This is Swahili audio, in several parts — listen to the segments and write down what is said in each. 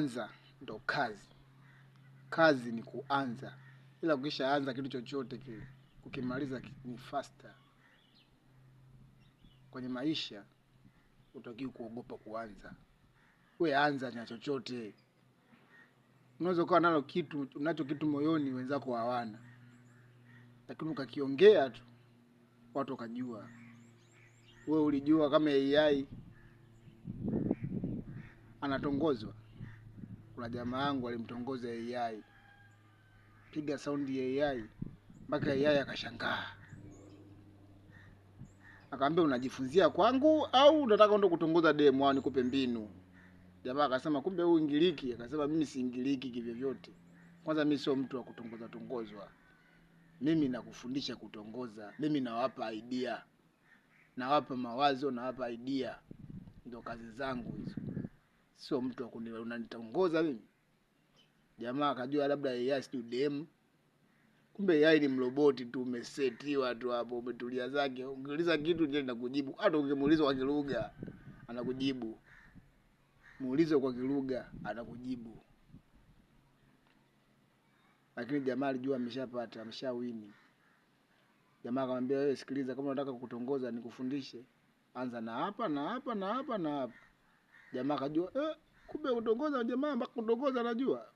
Anza ndo kazi. Kazi ni kuanza. Ila ukishaanza kitu chochote kile, ukimaliza ni faster. Kwenye maisha hutakiwi kuogopa kuanza. Wewe anza na chochote. Unaweza kuwa nalo kitu, unacho kitu moyoni wenzako hawana. Lakini ukakiongea tu, watu wakajua. Wewe ulijua kama AI anatongozwa. Kuna jamaa yangu alimtongoza AI. Piga saundi ya AI mpaka AI akashangaa. Akaambia unajifunzia kwangu au unataka ndo kutongoza demo au nikupe mbinu? Jamaa akasema kumbe huyu ingiliki. Akasema mimi si ingiliki kivyo vyote. Kwanza mimi sio mtu wa kutongoza tongozwa. Mimi nakufundisha kutongoza. Mimi nawapa idea. Nawapa mawazo, nawapa idea. Ndio kazi zangu hizo. Sio mtu wa unanitongoza mimi. Jamaa akajua labda AI sio demo. Kumbe AI ni mroboti tu, umesetiwa tu hapo, umetulia zake. Ungiuliza kitu je nakujibu. Hata ungemuuliza kwa kilugha anakujibu. Muulize kwa kilugha anakujibu. Lakini jamaa alijua ameshapata, ameshawini. Jamaa akamwambia wewe sikiliza, kama unataka kukutongoza nikufundishe, anza na hapa na hapa na hapa na hapa. Jamaa akajua kumbe kutongoza jamaa mpaka kutongoza anajua.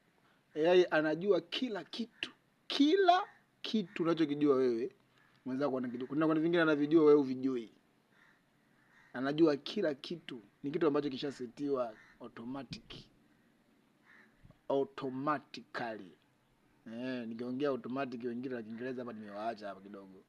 AI anajua kila kitu. Kila kitu unachokijua wewe mwenzako anakijua. Kuna vingine anavijua wewe huvijui. Anajua kila kitu. Ni kitu ambacho kishasetiwa automatically. Nikiongea automatic wengine wa Kiingereza hapa nimewaacha hapa kidogo.